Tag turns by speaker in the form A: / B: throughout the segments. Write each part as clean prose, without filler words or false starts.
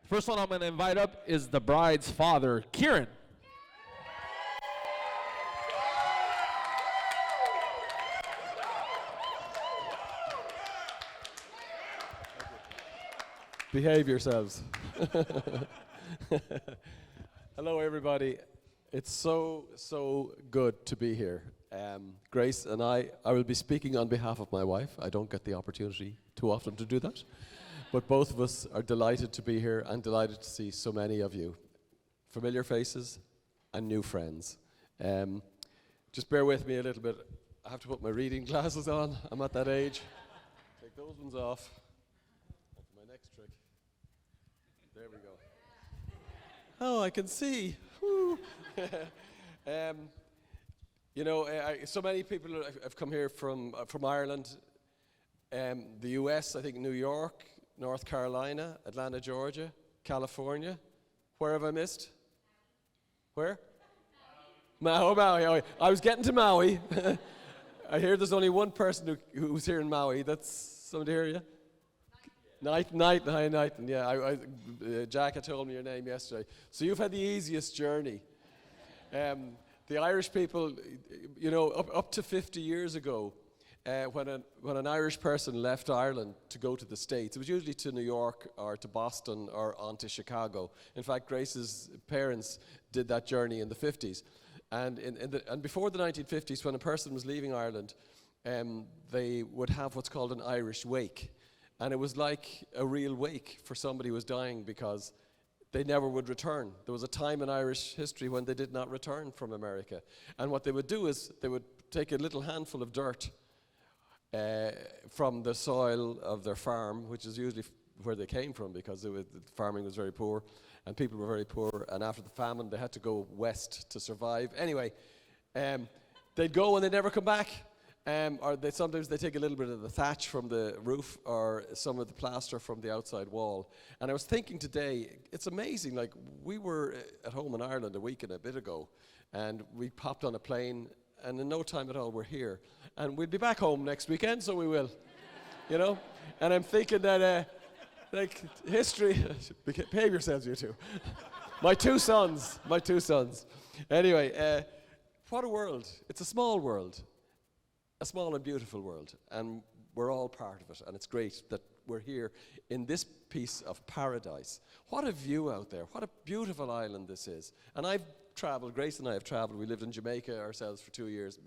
A: First one I'm going to invite up is the bride's father, Kieran.
B: Behave yourselves. Hello, everybody. It's so good to be here. Grace and I will be speaking on behalf of my wife. I don't get the opportunity too often to do that. But both of us are delighted to be here and delighted to see so many of you. Familiar faces and new friends. Just bear with me a little bit. I have to put my reading glasses on. I'm at that age. Take those ones off. And for my next trick. There we go. Oh, I can see. So many people have come here from Ireland, the US, I think New York, North Carolina, Atlanta, Georgia, California. Where have I missed? Where? Maui. I was getting to Maui. I hear there's only one person who's here in Maui. That's somebody here, yeah? Nighton. Yeah, Jack had told me your name yesterday. So you've had the easiest journey. The Irish people, up to 50 years ago, when an Irish person left Ireland to go to the States, it was usually to New York or to Boston or on to Chicago. In fact, Grace's parents did that journey in the 50s. And before the 1950s, when a person was leaving Ireland, they would have what's called an Irish wake. And it was like a real wake for somebody who was dying because they never would return. There was a time in Irish history when they did not return from America. And what they would do is they would take a little handful of dirt from the soil of their farm, which is usually where they came from because the farming was very poor and people were very poor. And after the famine, they had to go west to survive. Anyway, they'd go and they'd never come back. Or sometimes they take a little bit of the thatch from the roof or some of the plaster from the outside wall. And I was thinking today, it's amazing, like we were at home in Ireland a week and a bit ago, and we popped on a plane, and in no time at all we're here. And we'll be back home next weekend, so we will, And I'm thinking that, history, behave yourselves, you two. My two sons. Anyway, what a world. It's a small world. A small and beautiful world, and we're all part of it, and it's great that we're here in this piece of paradise. What a view out there. What a beautiful island this is. And I've traveled, Grace and I have traveled. We lived in Jamaica ourselves for 2 years,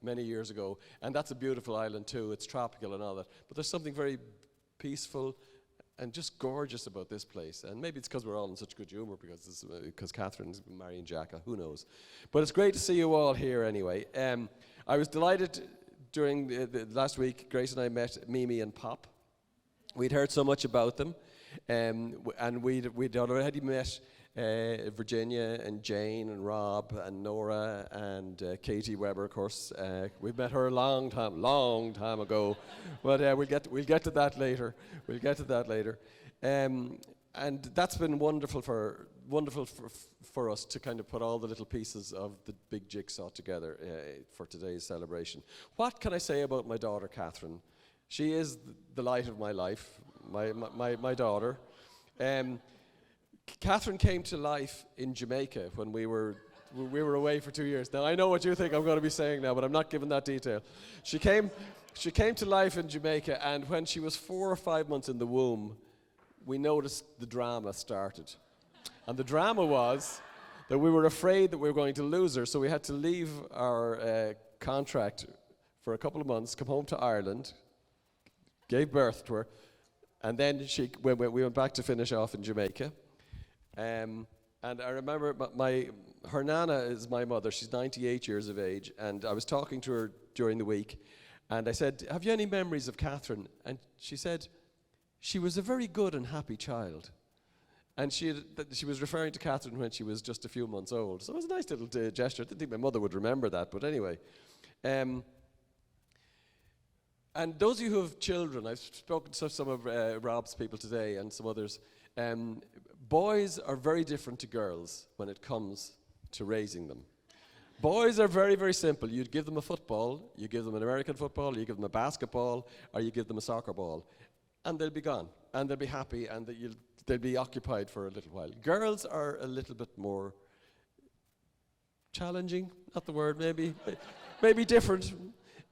B: many years ago, and that's a beautiful island too. It's tropical and all that. But there's something very peaceful and just gorgeous about this place. And maybe it's because we're all in such good humor because Catherine's marrying Jacka, who knows. But it's great to see you all here anyway. I was delighted during the last week, Grace and I met Mimi and Pop. We'd heard so much about them, and we'd already met Virginia and Jane and Rob and Nora and Katie Weber, of course. We met her a long time ago, but we'll get to that later. And that's been wonderful for us to kind of put all the little pieces of the big jigsaw together for today's celebration. What can I say about my daughter, Catherine? She is the light of my life, my daughter. Catherine came to life in Jamaica when we were away for 2 years. Now, I know what you think I'm going to be saying now, but I'm not giving that detail. She came to life in Jamaica, and when she was 4 or 5 months in the womb, we noticed the drama started. And the drama was that we were afraid that we were going to lose her, so we had to leave our contract for a couple of months, come home to Ireland, gave birth to her, and then we went back to finish off in Jamaica. And I remember her Nana is my mother. She's 98 years of age, and I was talking to her during the week, and I said, "Have you any memories of Catherine?" And she said, "She was a very good and happy child." And she was referring to Catherine when she was just a few months old. So it was a nice little gesture. I didn't think my mother would remember that, but anyway. And those of you who have children, I've spoken to some of Rob's people today and some others. Boys are very different to girls when it comes to raising them. Boys are very, very simple. You give them a football, you give them an American football, you give them a basketball, or you give them a soccer ball. And they'll be gone, and they'll be happy, and you'll they'll be occupied for a little while. Girls are a little bit more challenging, not the word, maybe different.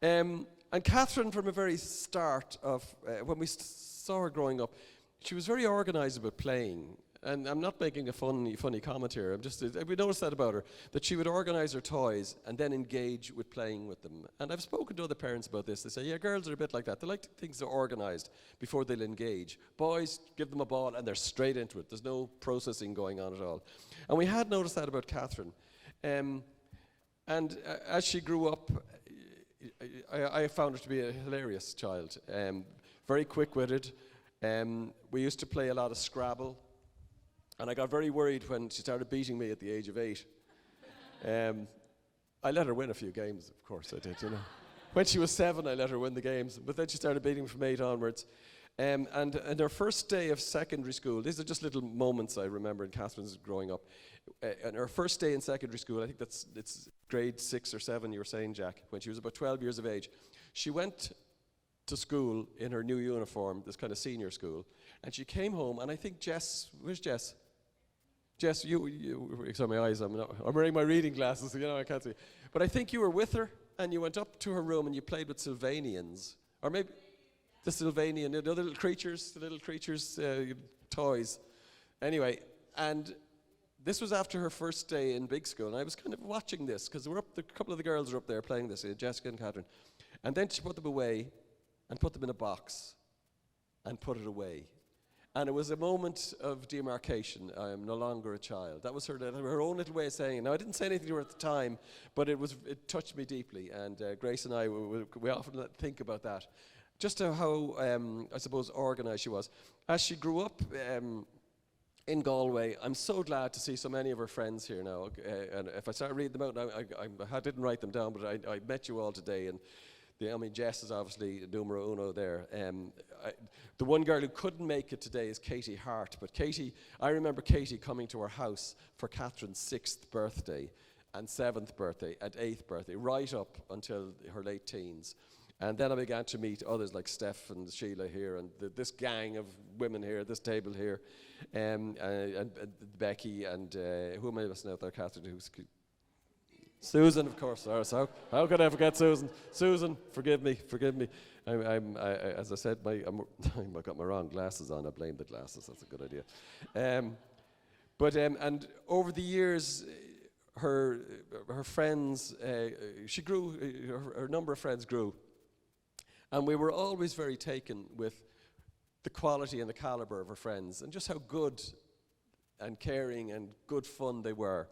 B: And Catherine, from a very start of, when we saw her growing up, she was very organised about playing. And I'm not making a funny comment here. We noticed that about her, that she would organise her toys and then engage with playing with them. And I've spoken to other parents about this. They say, yeah, girls are a bit like that. They like things that are organised before they'll engage. Boys, give them a ball and they're straight into it. There's no processing going on at all. And we had noticed that about Catherine. As she grew up, I found her to be a hilarious child. Very quick-witted. We used to play a lot of Scrabble. And I got very worried when she started beating me at the age of 8. I let her win a few games, of course I did, you know. When she was 7, I let her win the games, but then she started beating me from 8 onwards. And her first day of secondary school, these are just little moments I remember in Catherine's growing up. And her first day in secondary school, I think it's grade 6 or 7, you were saying, Jack, when she was about 12 years of age, she went to school in her new uniform, this kind of senior school, and she came home, and I think where's Jess? Jess, you saw my eyes, I'm wearing my reading glasses, so you know I can't see. But I think you were with her, and you went up to her room and you played with Sylvanians. Or maybe the Sylvanian, the little creatures, toys. Anyway, and this was after her first day in big school, and I was kind of watching this, because a couple of the girls were up there playing this, Jessica and Catherine. And then she put them away, and put them in a box, and put it away. And it was a moment of demarcation. I am no longer a child. That was her own little way of saying it. Now, I didn't say anything to her at the time, but it touched me deeply. And Grace and I, we often think about that. Just how, I suppose, organised she was. As she grew up in Galway, I'm so glad to see so many of her friends here now. And if I start reading them out, I didn't write them down, but I met you all today. And Jess is obviously numero uno there. The one girl who couldn't make it today is Katie Hart. But I remember Katie coming to our house for Catherine's 6th birthday and 7th birthday and 8th birthday, right up until her late teens. And then I began to meet others like Steph and Sheila here, and this gang of women here, this table here, and Becky, and who am I missing out there, Catherine? Susan, of course. How could I forget Susan? Susan, forgive me. As I said, I got my wrong glasses on. I blame the glasses. That's a good idea. And over the years, her friends, she grew. Her number of friends grew, and we were always very taken with the quality and the caliber of her friends, and just how good and caring and good fun they were.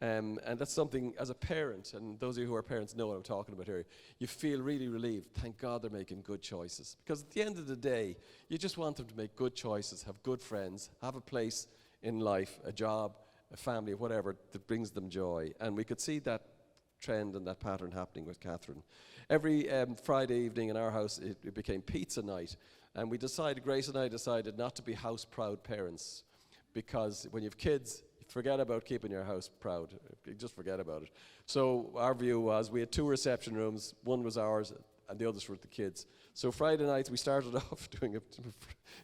B: And that's something, as a parent, and those of you who are parents know what I'm talking about here, you feel really relieved. Thank God they're making good choices. Because at the end of the day, you just want them to make good choices, have good friends, have a place in life, a job, a family, whatever, that brings them joy. And we could see that trend and that pattern happening with Catherine. Every Friday evening in our house, it became pizza night. And Grace and I decided not to be house-proud parents. Because when you have kids, forget about keeping your house proud. Just forget about it. So our view was we had 2 reception rooms. One was ours and the others were the kids. So Friday nights we started off doing a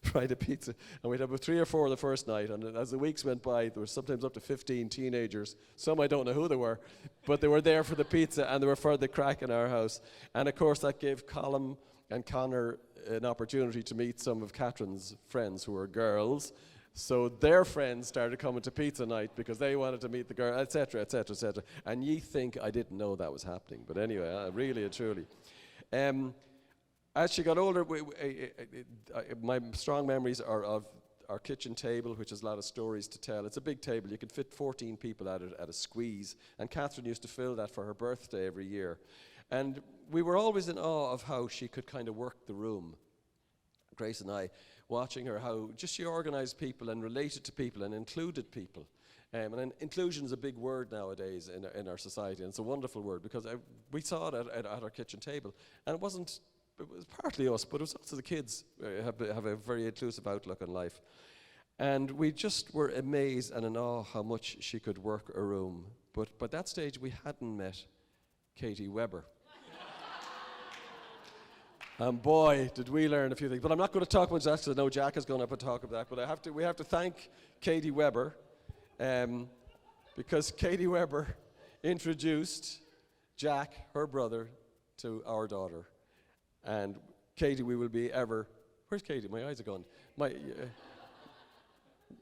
B: Friday pizza, and we'd have about 3 or 4 the first night. And as the weeks went by, there was sometimes up to 15 teenagers. Some I don't know who they were, but they were there for the pizza and they were for the crack in our house. And of course that gave Colm and Connor an opportunity to meet some of Catherine's friends who were girls. So their friends started coming to pizza night because they wanted to meet the girl, etc., etc., etc. And ye think I didn't know that was happening. But anyway, really and truly. As she got older, my strong memories are of our kitchen table, which has a lot of stories to tell. It's a big table. You can fit 14 people at it at a squeeze. And Catherine used to fill that for her birthday every year. And we were always in awe of how she could kind of work the room. Grace and I, watching her, how just she organised people and related to people and included people. And inclusion is a big word nowadays in our society, and it's a wonderful word because we saw it at our kitchen table. And it was partly us, but it was also the kids have a very inclusive outlook on life. And we just were amazed and in awe how much she could work a room. But by that stage, we hadn't met Katie Weber. And boy, did we learn a few things. But I'm not going to talk about that because I know Jack is going up and talk about that. But we have to thank Katie Weber, because Katie Weber introduced Jack, her brother, to our daughter. And Katie, we will be ever... Where's Katie? My eyes are gone.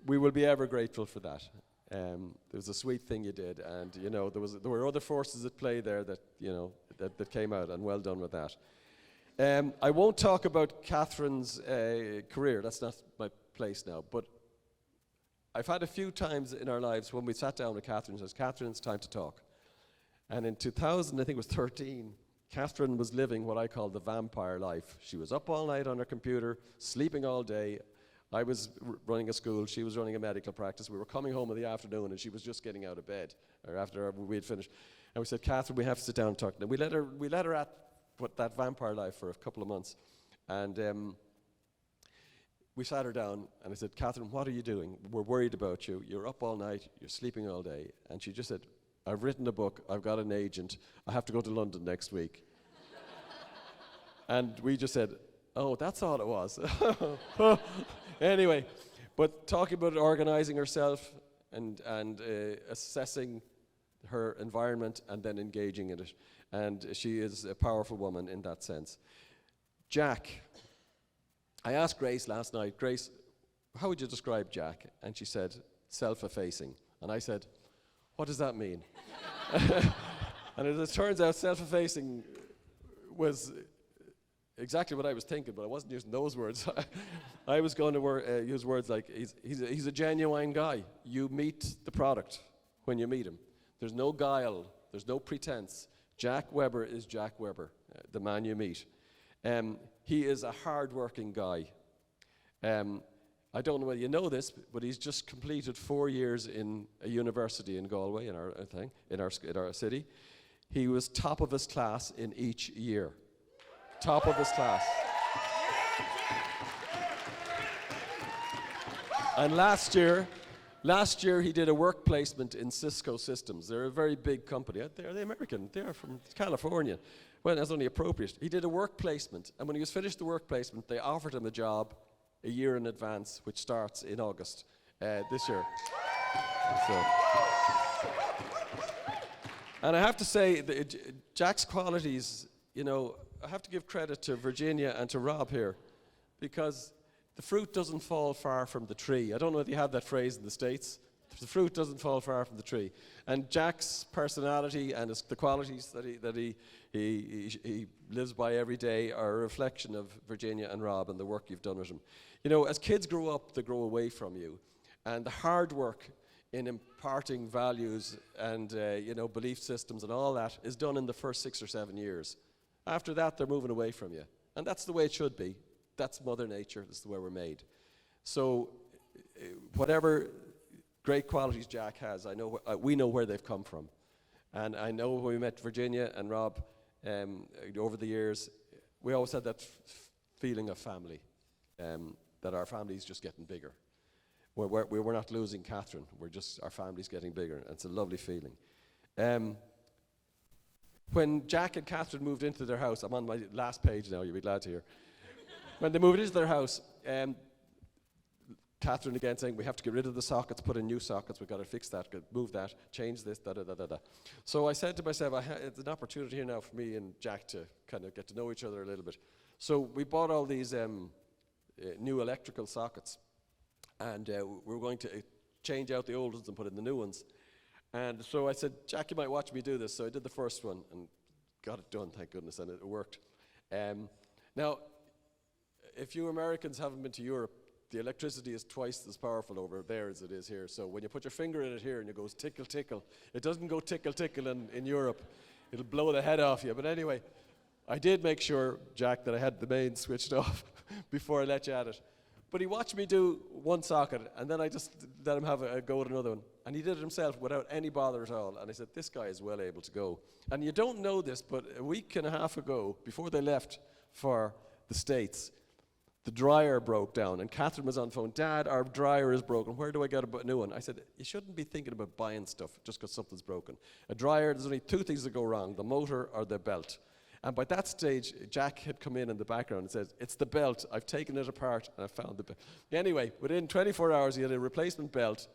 B: We will be ever grateful for that. There was a sweet thing you did, and there were other forces at play there that that came out, and well done with that. I won't talk about Catherine's career. That's not my place now. But I've had a few times in our lives when we sat down with Catherine and says, "Catherine, it's time to talk." And in 2000, I think it was 13, Catherine was living what I call the vampire life. She was up all night on her computer, sleeping all day. I was running a school, she was running a medical practice. We were coming home in the afternoon and she was just getting out of bed, or after we had finished. And we said, "Catherine, we have to sit down and talk." And we let her at that vampire life for a couple of months. And we sat her down and I said, "Catherine, what are you doing? We're worried about you. You're up all night, you're sleeping all day." And she just said, "I've written a book, I've got an agent, I have to go to London next week." And we just said, "Oh, that's all it was." Anyway, but talking about organizing herself and assessing her environment and then engaging in it. And she is a powerful woman in that sense. Jack. I asked Grace last night, "Grace, how would you describe Jack?" And she said, "Self-effacing." And I said, "What does that mean?" And as it turns out, self-effacing was exactly what I was thinking, but I wasn't using those words. I was going to use words like, he's a genuine guy. You meet the product when you meet him. There's no guile. There's no pretense. Jack Weber is Jack Weber, the man you meet. He is a hard-working guy. I don't know whether you know this, but he's just completed 4 years in a university in Galway, in our city. He was top of his class in each year. Top of his class. And last year he did a work placement in Cisco Systems. They're a very big company. They're American. They're from California. Well, that's only appropriate. He did a work placement, and when he was finished the work placement, they offered him a job a year in advance, which starts in August this year. And I have to say, Jack's qualities, I have to give credit to Virginia and to Rob here, because the fruit doesn't fall far from the tree. I don't know if you have that phrase in the States. The fruit doesn't fall far from the tree. And Jack's personality and the qualities that he lives by every day are a reflection of Virginia and Rob and the work you've done with him. As kids grow up, they grow away from you. And the hard work in imparting values and belief systems and all that is done in the first 6 or 7 years. After that, they're moving away from you. And that's the way it should be. That's Mother Nature. That's the way we're made. So whatever great qualities Jack has, we know where they've come from. And I know when we met Virginia and Rob over the years, we always had that feeling of family, that our family's just getting bigger. We're not losing Catherine. Our family's getting bigger. And it's a lovely feeling. When Jack and Catherine moved into their house, I'm on my last page now, you'll be glad to hear. When they moved into their house, Catherine again saying, "We have to get rid of the sockets, put in new sockets, we've got to fix that, move that, change this, da-da-da-da-da." So I said to myself, it's an opportunity here now for me and Jack to kind of get to know each other a little bit. So we bought all these new electrical sockets, and we're going to change out the old ones and put in the new ones. And so I said, "Jack, you might watch me do this." So I did the first one and got it done, thank goodness, and it worked. Now, if you Americans haven't been to Europe, the electricity is twice as powerful over there as it is here. So when you put your finger in it here and it goes tickle, tickle, it doesn't go tickle, tickle in Europe. It'll blow the head off you. But anyway, I did make sure, Jack, that I had the mains switched off before I let you at it. But he watched me do one socket, and then I just let him have a go at another one. And he did it himself without any bother at all. And I said, "This guy is well able to go." And you don't know this, but a week and a half ago, before they left for the States, the dryer broke down, and Catherine was on the phone. "Dad, our dryer is broken. Where do I get a new one?" I said, "You shouldn't be thinking about buying stuff just because something's broken. A dryer, there's only two things that go wrong, the motor or the belt. And by that stage, Jack had come in the background and said, "It's the belt. I've taken it apart and I found the belt." Anyway, within 24 hours, he had a replacement belt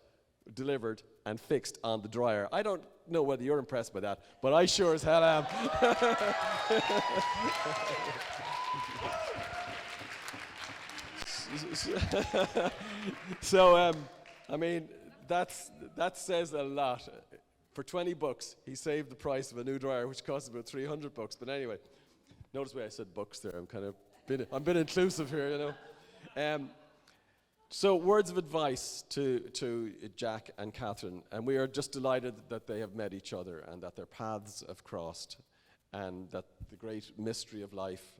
B: delivered and fixed on the dryer. I don't know whether you're impressed by that, but I sure as hell am. So, I mean, that says a lot. For 20 bucks, he saved the price of a new dryer, which cost about 300 bucks. But anyway, notice why I said bucks there. I'm a bit inclusive here, you know. So, words of advice to Jack and Catherine, and we are just delighted that they have met each other and that their paths have crossed, and that the great mystery of life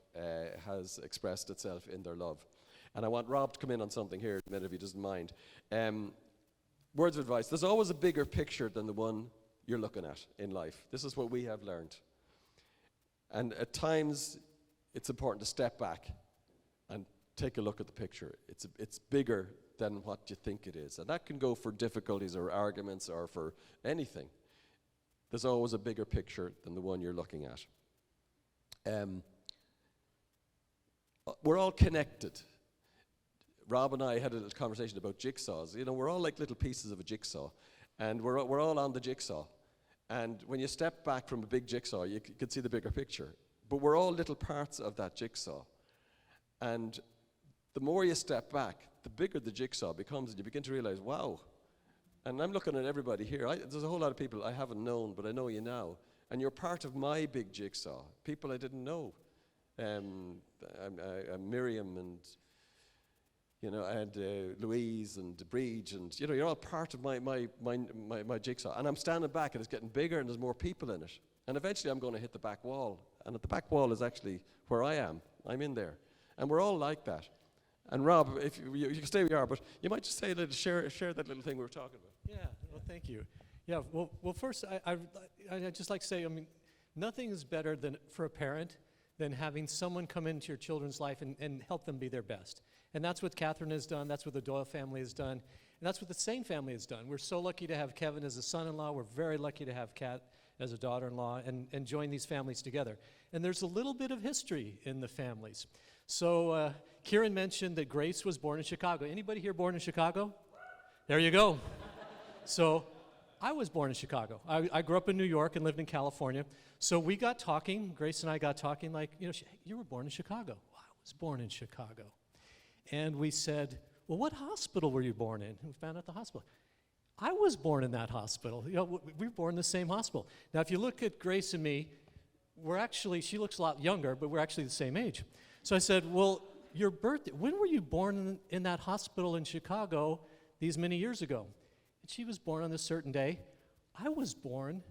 B: has expressed itself in their love. And I want Rob to come in on something here in a minute, if he doesn't mind. Words of advice. There's always a bigger picture than the one you're looking at in life. This is what we have learned. And at times, it's important to step back and take a look at the picture. It's bigger than what you think it is. And that can go for difficulties or arguments or for anything. There's always a bigger picture than the one you're looking at. We're all connected. Rob and I had a little conversation about jigsaws. You know, we're all like little pieces of a jigsaw, and we're all on the jigsaw. And when you step back from a big jigsaw, you can see the bigger picture. But we're all little parts of that jigsaw. And the more you step back, the bigger the jigsaw becomes, and you begin to realize, wow. And I'm looking at everybody here. There's a whole lot of people I haven't known, but I know you now. And you're part of my big jigsaw, people I didn't know. Miriam and... You know, and Louise and Breach, and you know, you're all part of my jigsaw. And I'm standing back, and it's getting bigger, and there's more people in it. And eventually, I'm going to hit the back wall. And at the back wall is actually where I am. I'm in there, and we're all like that. And Rob, if you can stay where you are, but you might just say a little, share that little thing we were talking about.
C: Yeah. Well, thank you. Yeah. Well. First, I'd just like to say, I mean, nothing is better than for a parent than having someone come into your children's life and help them be their best. And that's what Catherine has done, that's what the Doyle family has done, and that's what the Sane family has done. We're so lucky to have Kevin as a son-in-law, we're very lucky to have Kat as a daughter-in-law, and join these families together. And there's a little bit of history in the families. So Kieran mentioned that Grace was born in Chicago. Anybody here born in Chicago? There you go. So I was born in Chicago. I grew up in New York and lived in California. So we got talking, Grace and I got talking like, you know, you were born in Chicago. Well, I was born in Chicago. And we said, well, what hospital were you born in? And we found out the hospital. I was born in that hospital. You know, we were born in the same hospital. Now, if you look at Grace and me, she looks a lot younger, but we're actually the same age. So I said, well, your birthday, when were you born in that hospital in Chicago these many years ago? And she was born on this certain day. I was born,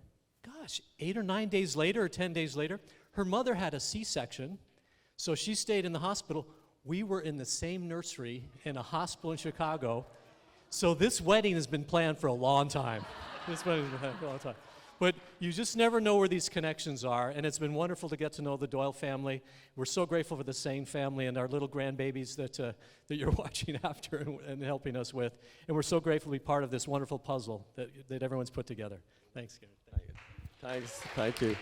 C: 8 or 9 days later or 10 days later. Her mother had a C-section, so she stayed in the hospital. We were in the same nursery in a hospital in Chicago. So this wedding has been planned for a long time. This wedding has been planned for a long time. But you just never know where these connections are, and it's been wonderful to get to know the Doyle family. We're so grateful for the Sane family and our little grandbabies that you're watching after and helping us with. And we're so grateful to be part of this wonderful puzzle that everyone's put together. Thanks, Gary.
B: Thanks. Thank you.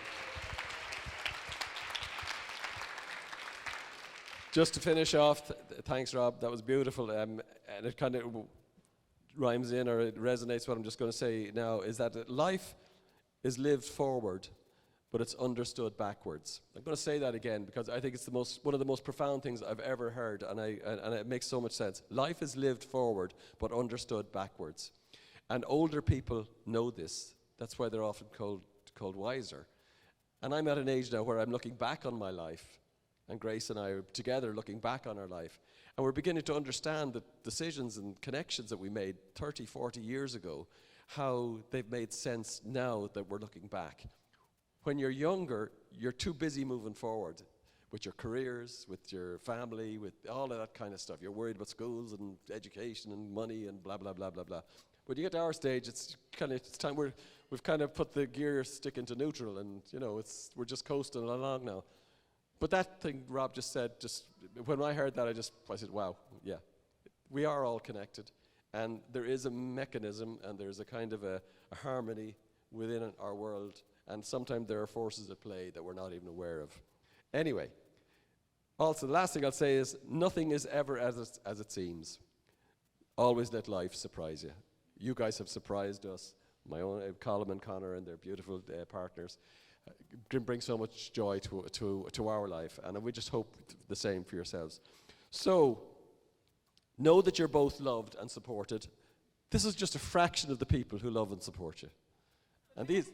B: Just to finish off, thanks, Rob. That was beautiful. And it kind of rhymes in, or it resonates what I'm just going to say now, is that life is lived forward, but it's understood backwards. I'm going to say that again because I think it's one of the most profound things I've ever heard, and it makes so much sense. Life is lived forward, but understood backwards. And older people know this. That's why they're often called wiser. And I'm at an age now where I'm looking back on my life, and Grace and I are together looking back on our life. And we're beginning to understand the decisions and connections that we made 30, 40 years ago, how they've made sense now that we're looking back. When you're younger, you're too busy moving forward with your careers, with your family, with all of that kind of stuff. You're worried about schools and education and money and blah, blah, blah, blah, blah. When you get to our stage, it's time we've kind of put the gear stick into neutral, and you know, we're just coasting along now. But that thing Rob just said, when I heard that, I said, wow, yeah, we are all connected. And there is a mechanism, and there's a kind of a harmony within our world. And sometimes there are forces at play that we're not even aware of. Anyway, also the last thing I'll say is nothing is ever as it seems. Always let life surprise you. You guys have surprised us. My own Colin and Connor and their beautiful partners bring so much joy to our life, and we just hope the same for yourselves. So, know that you're both loved and supported. This is just a fraction of the people who love and support you. And these,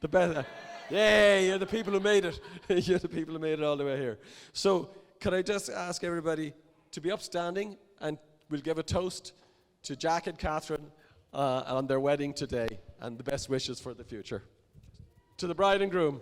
B: the best, yay, you're the people who made it. You're the people who made it all the way here. So, can I just ask everybody to be upstanding, and we'll give a toast to Jack and Catherine on their wedding today, and the best wishes for the future. To the bride and groom.